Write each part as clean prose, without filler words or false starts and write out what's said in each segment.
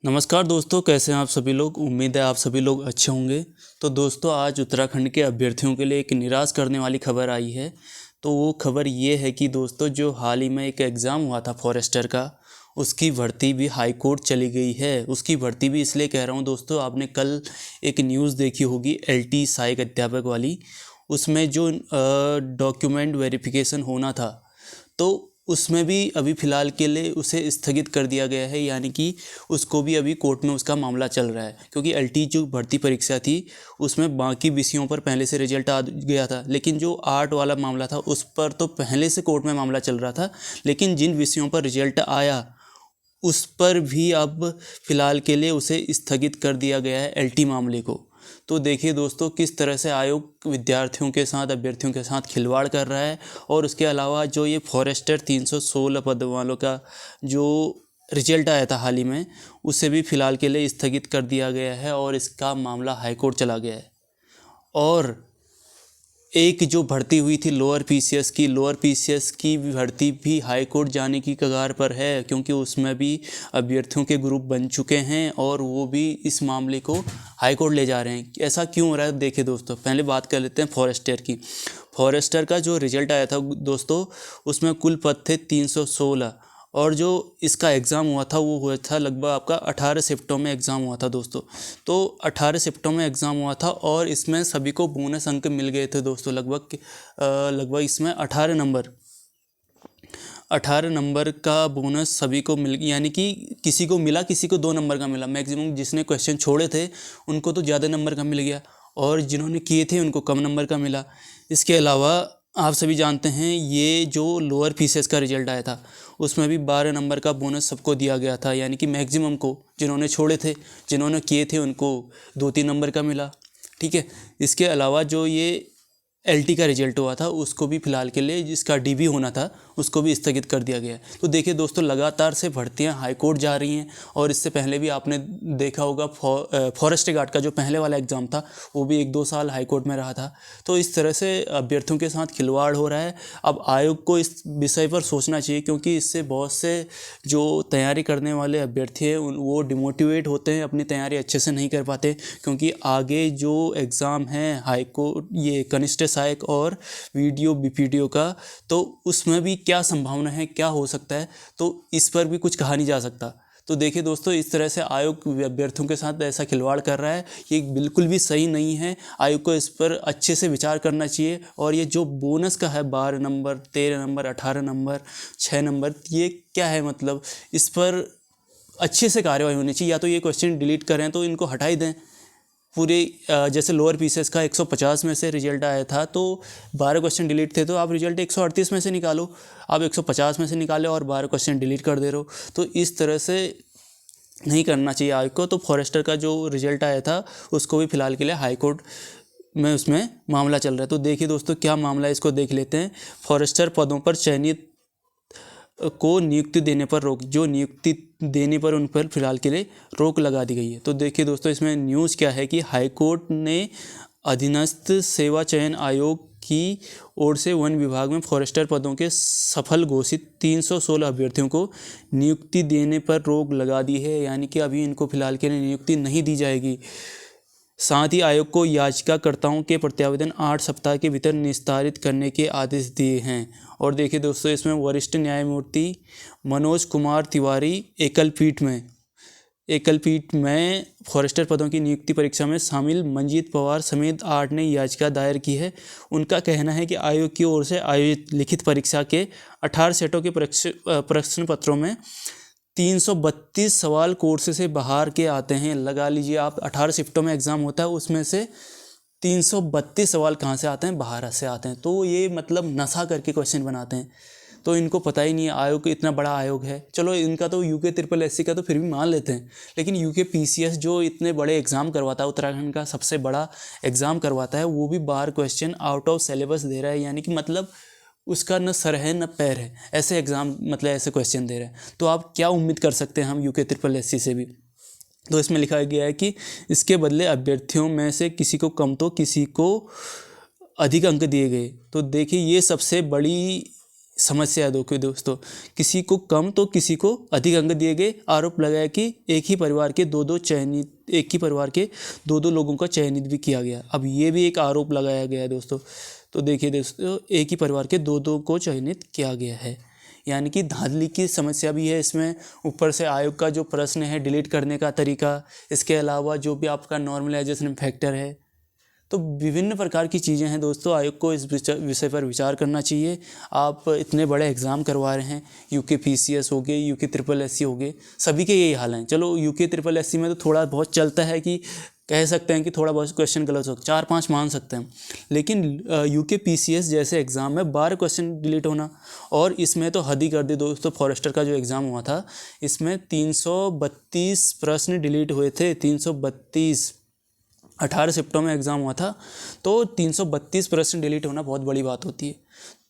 नमस्कार दोस्तों, कैसे हैं आप सभी लोग। उम्मीद है आप सभी लोग अच्छे होंगे। तो दोस्तों, आज उत्तराखंड के अभ्यर्थियों के लिए एक निराश करने वाली खबर आई है। तो वो खबर ये है कि दोस्तों, जो हाल ही में एक एग्ज़ाम हुआ था फॉरेस्टर का, उसकी भर्ती भी हाई कोर्ट चली गई है। उसकी भर्ती भी इसलिए कह रहा हूँ दोस्तों, आपने कल एक न्यूज़ देखी होगी LT सहायक अध्यापक वाली। उसमें जो डॉक्यूमेंट वेरिफिकेशन होना था, तो उसमें भी अभी फ़िलहाल के लिए उसे स्थगित कर दिया गया है। यानी कि उसको भी अभी कोर्ट में उसका मामला चल रहा है, क्योंकि LT जो भर्ती परीक्षा थी उसमें बाकी विषयों पर पहले से रिजल्ट आ गया था, लेकिन जो आर्ट वाला मामला था उस पर तो पहले से कोर्ट में मामला चल रहा था। लेकिन जिन विषयों पर रिजल्ट आया उस पर भी अब फ़िलहाल के लिए उसे स्थगित कर दिया गया है, LT मामले को। तो देखिए दोस्तों, किस तरह से आयोग विद्यार्थियों के साथ, अभ्यर्थियों के साथ खिलवाड़ कर रहा है। और उसके अलावा जो ये फॉरेस्टर 316 पद वालों का जो रिजल्ट आया था हाल ही में, उसे भी फ़िलहाल के लिए स्थगित कर दिया गया है और इसका मामला हाई कोर्ट चला गया है। और एक जो भर्ती हुई थी लोअर PCS की भर्ती भी हाई कोर्ट जाने की कगार पर है, क्योंकि उसमें भी अभ्यर्थियों के ग्रुप बन चुके हैं और वो भी इस मामले को हाई कोर्ट ले जा रहे हैं। ऐसा क्यों हो रहा है, देखिए दोस्तों, पहले बात कर लेते हैं फॉरेस्टर की। फॉरेस्टर का जो रिजल्ट आया था दोस्तों, उसमें कुल पद थे 316। और जो इसका एग्ज़ाम हुआ था वो हुआ था लगभग आपका 18 शिफ्टों में एग्ज़ाम हुआ था दोस्तों। तो 18 शिफ्टों में एग्ज़ाम हुआ था और इसमें सभी को बोनस अंक मिल गए थे दोस्तों। लगभग इसमें 18 नंबर का बोनस सभी को मिल, यानी कि किसी को मिला, किसी को 2 नंबर का मिला। मैक्सिमम जिसने क्वेश्चन छोड़े थे उनको तो ज़्यादा नंबर का मिल गया, और जिन्होंने किए थे उनको कम नंबर का मिला। इसके अलावा आप सभी जानते हैं, ये जो लोअर PCS का रिजल्ट आया था उसमें भी 12 नंबर का बोनस सबको दिया गया था, यानी कि मैक्सिमम को। जिन्होंने छोड़े थे, जिन्होंने किए थे, उनको 2-3 नंबर का मिला। ठीक है। इसके अलावा जो ये LT का रिजल्ट हुआ था उसको भी फ़िलहाल के लिए, जिसका DB होना था, उसको भी स्थगित कर दिया गया है। तो देखिए दोस्तों, लगातार से भर्तियां हाई कोर्ट जा रही हैं। और इससे पहले भी आपने देखा होगा, फॉरेस्ट गार्ड का जो पहले वाला एग्ज़ाम था वो भी 1-2 साल हाई कोर्ट में रहा था। तो इस तरह से अभ्यर्थियों के साथ खिलवाड़ हो रहा है। अब आयोग को इस विषय पर सोचना चाहिए, क्योंकि इससे बहुत से जो तैयारी करने वाले अभ्यर्थी हैं वो डिमोटिवेट होते हैं, अपनी तैयारी अच्छे से नहीं कर पाते। क्योंकि आगे जो एग्ज़ाम है हाई कोर्ट, ये कनिष्ठ सहायक और VDO BPDO का, तो उसमें भी क्या संभावना है, क्या हो सकता है, तो इस पर भी कुछ कहा नहीं जा सकता। तो देखिए दोस्तों, इस तरह से आयोग अभ्यर्थियों के साथ ऐसा खिलवाड़ कर रहा है, ये बिल्कुल भी सही नहीं है। आयोग को इस पर अच्छे से विचार करना चाहिए। और ये जो बोनस का है 12 नंबर, 13 नंबर, 18 नंबर, 6 नंबर, ये क्या है, मतलब इस पर अच्छे से कार्रवाई होनी चाहिए। या तो ये क्वेश्चन डिलीट करें तो इनको हटा ही दें पूरे। जैसे लोअर PCS का 150 में से रिजल्ट आया था, तो 12 क्वेश्चन डिलीट थे, तो आप रिजल्ट 138 में से निकालो। आप 150 में से निकाले और 12 क्वेश्चन डिलीट कर दे रहे हो। तो इस तरह से नहीं करना चाहिए आयोग को। तो फॉरेस्टर का जो रिजल्ट आया था उसको भी फ़िलहाल के लिए हाई कोर्ट में उसमें मामला चल रहा है। तो देखिए दोस्तों, क्या मामला है, इसको देख लेते हैं। फॉरेस्टर पदों पर चयनित को नियुक्ति देने पर रोक, जो नियुक्ति देने पर उन पर फिलहाल के लिए रोक लगा दी गई है। तो देखिए दोस्तों, इसमें न्यूज़ क्या है कि हाईकोर्ट ने अधीनस्थ सेवा चयन आयोग की ओर से वन विभाग में फॉरेस्टर पदों के सफल घोषित 316 अभ्यर्थियों को नियुक्ति देने पर रोक लगा दी है। यानी कि अभी इनको फिलहाल के लिए नियुक्ति नहीं दी जाएगी। साथ ही आयोग को याचिकाकर्ताओं के प्रत्यावेदन 8 सप्ताह के भीतर निस्तारित करने के आदेश दिए हैं। और देखिए दोस्तों, इसमें वरिष्ठ न्यायमूर्ति मनोज कुमार तिवारी एकल पीठ में फॉरेस्टर पदों की नियुक्ति परीक्षा में शामिल मंजीत पवार समेत 8 ने याचिका दायर की है। उनका कहना है कि आयोग की ओर से आयोजित लिखित परीक्षा के 18 सेटों के प्रश्न पत्रों में 332 सवाल कोर्स से बाहर के आते हैं। लगा लीजिए आप, 18 शिफ्टों में एग्ज़ाम होता है, उसमें से 332 सवाल कहाँ से आते हैं, बाहर से आते हैं। तो ये मतलब नशा करके क्वेश्चन बनाते हैं। तो इनको पता ही नहीं है, आयोग इतना बड़ा आयोग है। चलो, इनका तो UKSSC का तो फिर भी मान लेते हैं, लेकिन UKPCS जो इतने बड़े एग्ज़ाम करवाता है, उत्तराखंड का सबसे बड़ा एग्ज़ाम करवाता है, वो भी बाहर क्वेश्चन आउट ऑफ सिलेबस दे रहा है। यानी कि मतलब उसका न सर है न पैर है, ऐसे एग्ज़ाम, मतलब ऐसे क्वेश्चन दे रहे हैं। तो आप क्या उम्मीद कर सकते हैं हम UKSSC से भी। तो इसमें लिखा गया है कि इसके बदले अभ्यर्थियों में से किसी को कम तो किसी को अधिक अंक दिए गए। तो देखिए, ये सबसे बड़ी समस्या है दोस्तों, किसी को कम तो किसी को अधिक अंक दिए गए। आरोप लगाया कि एक ही परिवार के दो दो लोगों का चयनित भी किया गया। अब ये भी एक आरोप लगाया गया है दोस्तों। तो देखिए दोस्तों, एक ही परिवार के दो को चयनित किया गया है, यानी कि धांधली की समस्या भी है इसमें। ऊपर से आयोग का जो प्रश्न है, डिलीट करने का तरीका, इसके अलावा जो भी आपका नॉर्मलाइजेशन फैक्टर है, तो विभिन्न प्रकार की चीज़ें हैं दोस्तों। आयोग को इस विषय पर विचार करना चाहिए। आप इतने बड़े एग्ज़ाम करवा रहे हैं, यूके पीसीएस हो गए, यूके ट्रिपल एससी हो गए, सभी के यही हाल हैं। चलो यूके ट्रिपल एससी में तो थोड़ा बहुत चलता है कि कह सकते हैं कि थोड़ा बहुत क्वेश्चन गलत हो, 4-5 मान सकते हैं, लेकिन यूके पीसीएस जैसे एग्ज़ाम में 12 क्वेश्चन डिलीट होना, और इसमें तो हद ही कर दी दोस्तों। फॉरेस्टर का जो एग्ज़ाम हुआ था, इसमें 332 प्रश्न डिलीट हुए थे। 332, 18 सितंबर में एग्ज़ाम हुआ था, तो 332 प्रश्न डिलीट होना बहुत बड़ी बात होती है।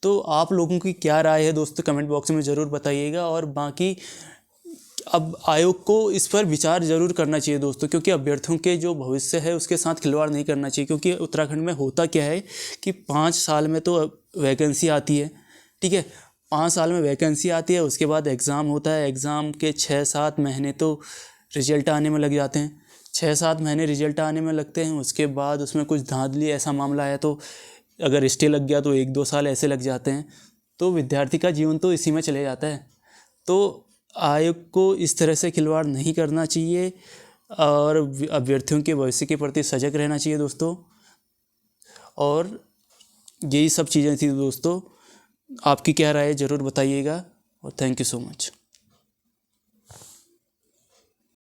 तो आप लोगों की क्या राय है दोस्तों, कमेंट बॉक्स में ज़रूर बताइएगा। और बाकी अब आयोग को इस पर विचार ज़रूर करना चाहिए दोस्तों, क्योंकि अभ्यर्थियों के जो भविष्य है उसके साथ खिलवाड़ नहीं करना चाहिए। क्योंकि उत्तराखंड में होता क्या है कि 5 साल में तो वैकेंसी आती है, ठीक है, 5 साल में वैकेंसी आती है, उसके बाद एग्ज़ाम होता है। एग्ज़ाम के 6-7 महीने तो रिजल्ट आने में लग जाते हैं, 6-7 महीने रिजल्ट आने में लगते हैं। उसके बाद उसमें कुछ धांधली ऐसा मामला है तो अगर स्टे लग गया तो 1-2 साल ऐसे लग जाते हैं। तो विद्यार्थी का जीवन तो इसी में चले जाता है। तो आयोग को इस तरह से खिलवाड़ नहीं करना चाहिए और अभ्यर्थियों के भविष्य के प्रति सजग रहना चाहिए दोस्तों। और यही सब चीज़ें थी दोस्तों। आपकी क्या राय है ज़रूर बताइएगा, और थैंक यू सो मच।